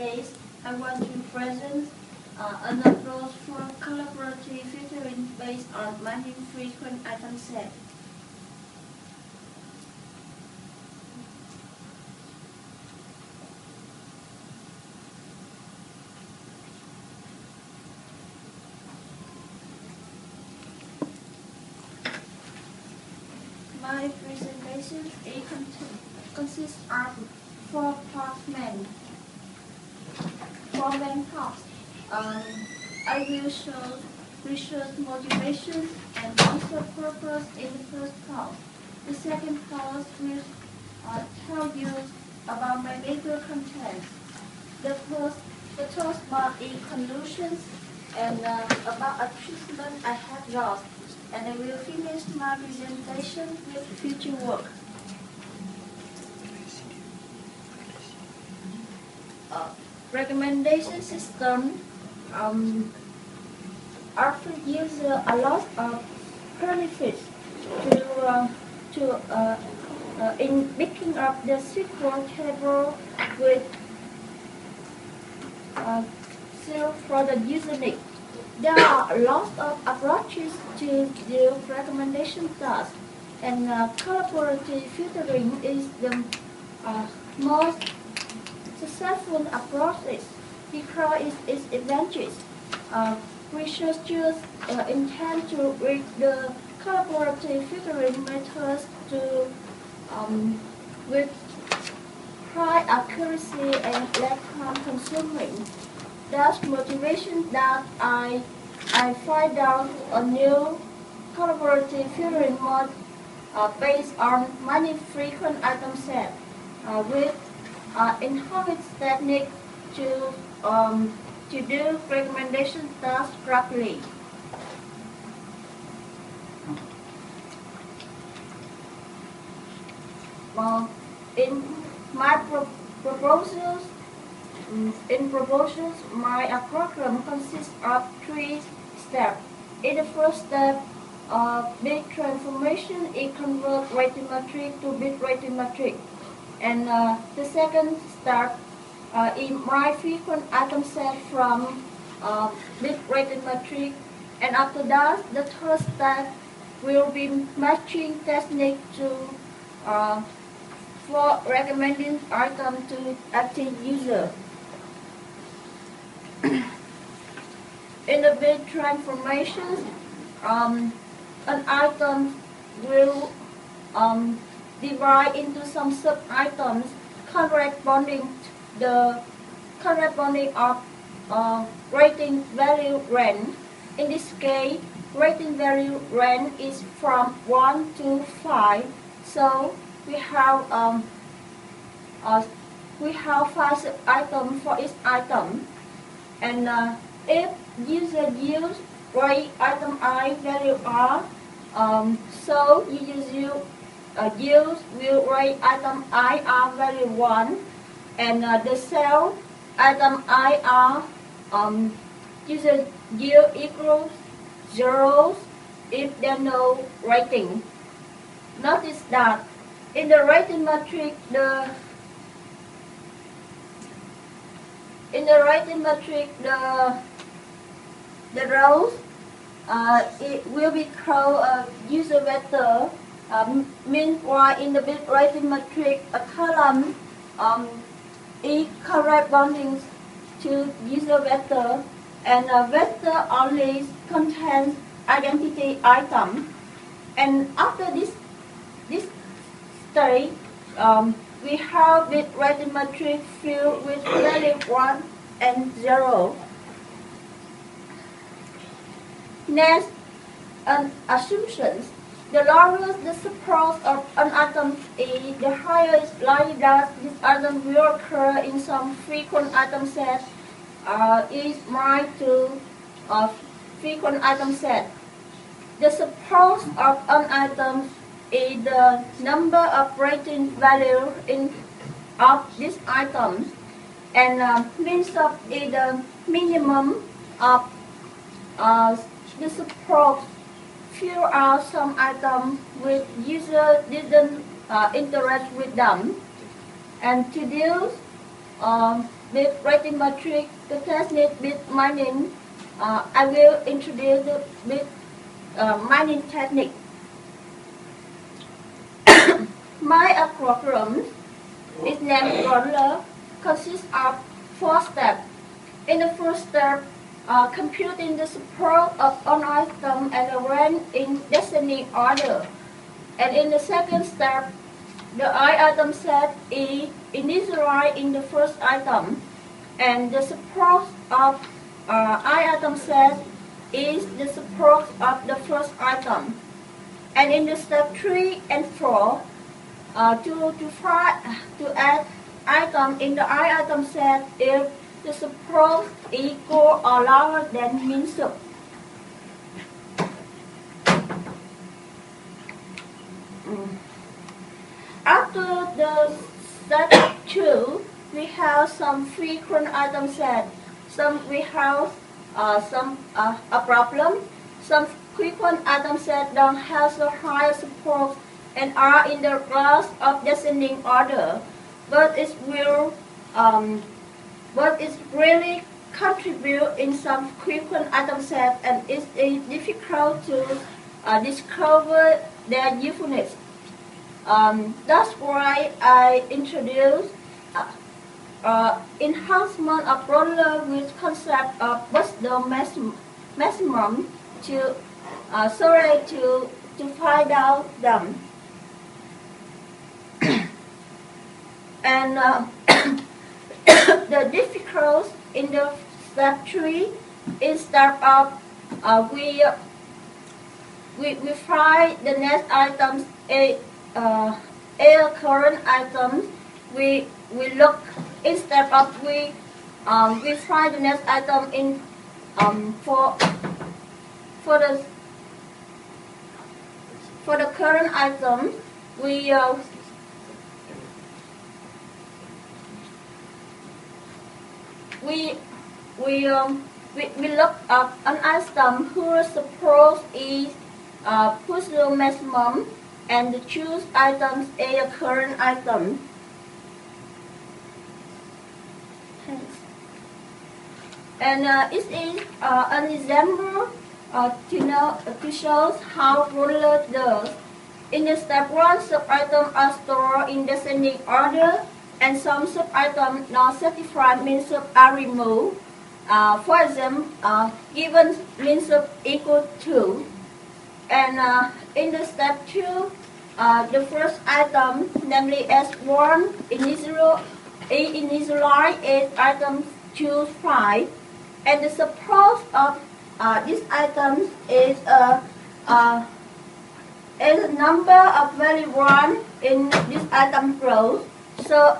case, I want to present an approach for collaborative filtering based on multi-frequent item set. My presentation consists of 4 main parts. I will show research motivation and also purpose in the first part. The second part will tell you about my major content. The third part is conclusions and about achievement I have lost. And I will finish my presentation with future work. Recommendation system offer user a lot of benefits in picking up the SQL table with for the user need. There are a lot of approaches to the recommendation task, and collaborative filtering is the most successful approach because its advantages. Researchers intend to read the collaborative filtering methods with high accuracy and less time consuming. That's motivation that I find out a new collaborative filtering mode based on many frequent item set with enhanced technique to do recommendation tasks rapidly. In my proposals, my program consists of 3 steps. In the first step, bit transformation is convert rating matrix to bit rating matrix. And the second step is my frequent item set from bit rating matrix. And after that, the third step will be matching technique for recommending item to active user. In the bit transformations, an item will divide into some sub-items corresponding of rating value range. In this case, rating value range is from 1 to 5. So we have 5 sub-items for each item. And if user use rate item I value R, so user will rate item IR value 1, and the cell item IR user yield equals 0 if there no rating. Notice that in the rating matrix, the rows it will be called a user vector. Meanwhile, in the bit rating matrix, a column is corresponding to user vector, and a vector only contains identity item. And after this stage, we have bit rating matrix filled with value 1 and 0. Next, assumptions. The lower the support of an item is, the higher is likely that this item will occur in some frequent item set is marked to a frequent item set. The support of an item is the number of rating value of this item, and means of is the minimum of the support. Fill out some items with user didn't interact with them, and to do with writing matrix, the technique with mining. I will introduce the bit mining technique. My program is named Runner, consists of 4 steps. In the first step, computing the support of an item and arrange in descending order. And in the second step, the item set is initialized in the first item, and the support of item set is the support of the first item. And in the step 3 and 4, to add item in the item set if the support equal or lower than min sub. After the step 2, we have some frequent item set. We have a problem. Some frequent item set don't have so high support and are in the class of descending order, but it really contribute in some frequent item set, and it is difficult to discover their usefulness. That's why I introduced enhancement of roller with concept of wisdom maximum to find out them. And the difficulty in the step 3 is that we find the next items a current items. We look instead of we find the next item in for the current item we look up an item whose support is push the maximum and choose items a current item. And it is an example to show how roller does. In the step 1, sub-items are stored in descending order, and some sub-items not satisfied min sub are removed. For example, given min sub equal 2. And in the step 2, the first item, namely S1, initialize 8 items, choose 5. And the support of these items is a number of value 1 in this item row. So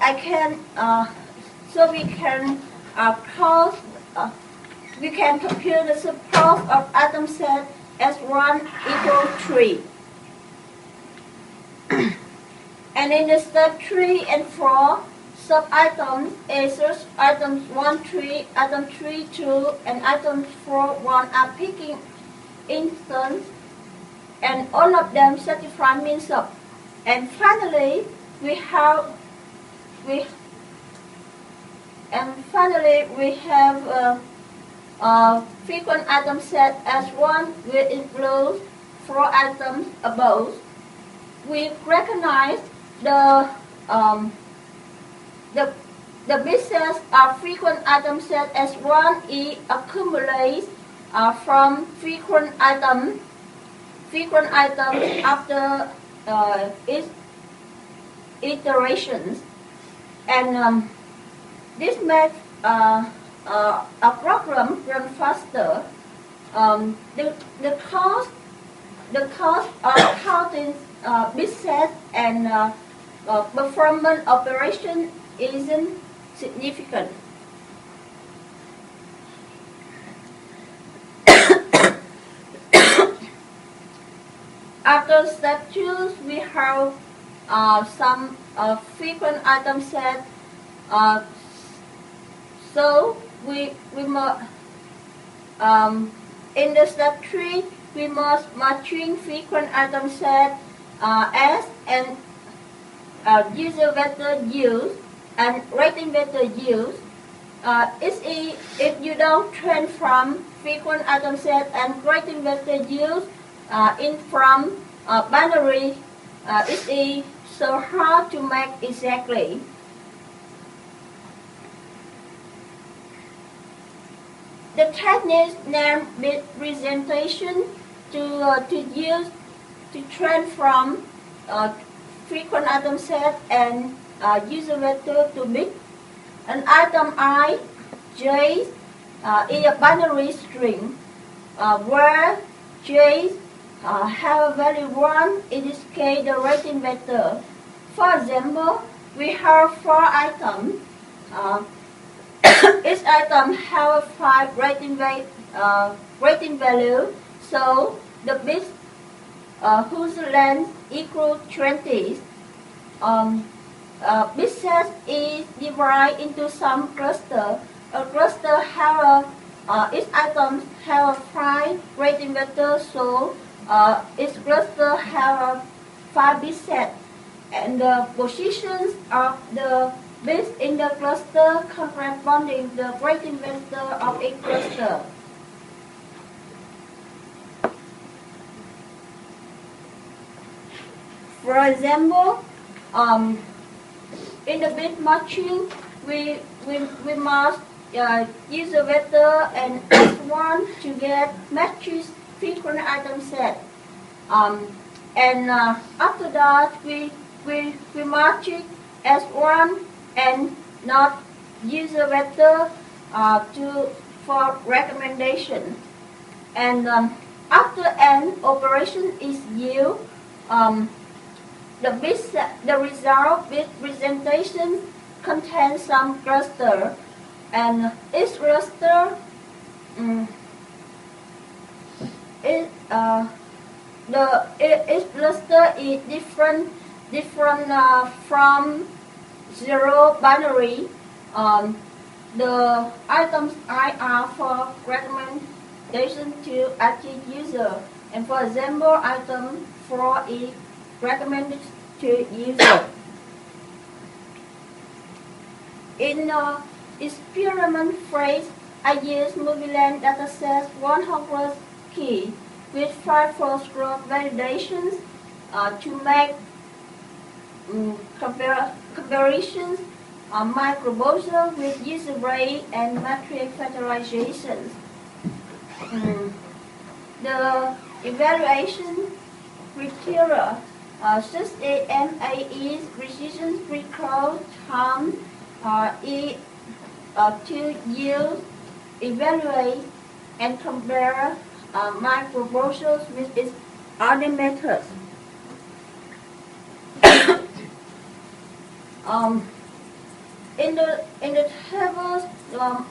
we can compute the support of item set S1 equal 3. And in the step 3 and 4, sub-items is items 1, 3, item 3, 2, and item 4, 1 are picking instance, and all of them satisfy min sub. And finally, we have a frequent item set S1 will include 4 items above. We recognize the basis of frequent item set S1 is accumulates from frequent items after its iterations, and this makes a program run faster. The cost of counting bit set and performance operation isn't significant. After step 2, we have some frequent item set. So we must in the step 3 we must matching frequent item set S and user vector use and writing vector use, if you don't train from frequent item set and grading vector use in from binary, it's so hard to make exactly. The technique named bit presentation to use to train from frequent item set and user vector to bit. An item I, J, is a binary string where J have a value 1, in this case the rating vector. For example, we have 4 items. Each item have a 5 rating value, so the bits whose length equals 20. Bit set is divided into some cluster. A cluster have each item have a 5 rating vector, so each cluster have a 5 bit set, and the positions of the bits in the cluster corresponding the rating vector of each cluster. For example, in the bit matching, we must use a vector and S1 to get matches frequent item set. And after that, we match it S1 and not use a vector for recommendation. And after an operation is used, the result bit presentation contains some cluster, and each cluster each cluster is different from 0 binary. The items I are for recommendation to active user, and for example, item 4 is recommended to user. In experiment phase, I use Moviland dataset 100 key with 5 false growth validations to make comparisons on my proposal with user rate and matrix factorizations. The evaluation criteria such as MAE's precision recall time to use, evaluate, and compare my proposals with its other methods. In the tables,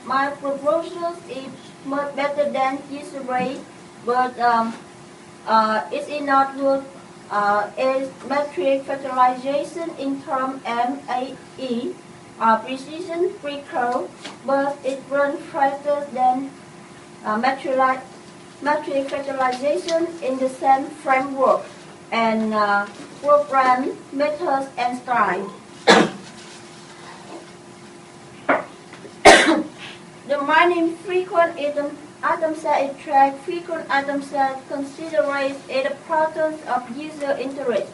my proposals is much better than user rate, but it is not good as matrix factorization in term MAE. Precision recall, but it runs faster than matrix factorization in the same framework and program methods and style. The mining frequent item set track frequent item set considers the patterns of user interest.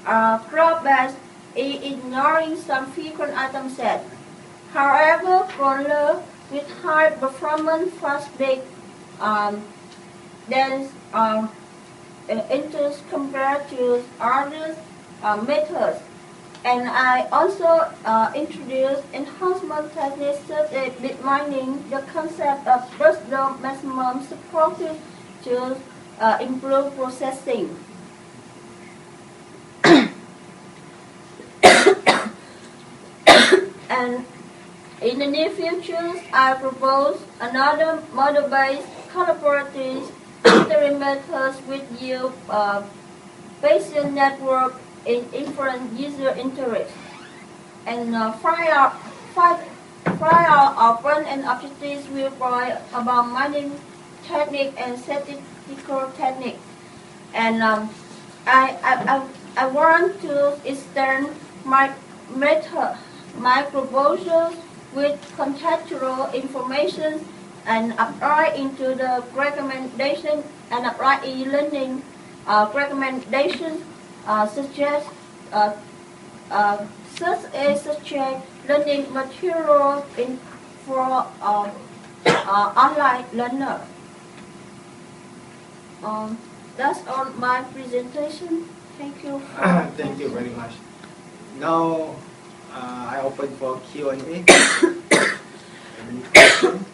Drawbacks is ignoring some frequent item set. However, crawler with high performance fast big then interest compared to other methods. And I also introduced enhancement techniques such as bit mining, the concept of burst-down maximum supported to improve processing. And in the near future, I propose another model-based collaborative filtering methods with you Bayesian network in different user interests. And prior open and objectives will provide about mining technique and statistical technique. And I want to extend my proposals with contextual information and apply into the recommendation and apply e-learning recommendations suggest such as learning materials for online learner. That's all my presentation. Thank you. Thank you very much. Now, I open for Q&A. Any question?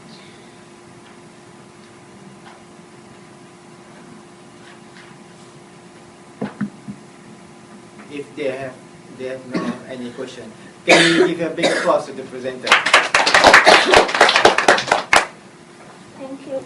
If they have no any question, can you give a big applause to the presenter? Thank you.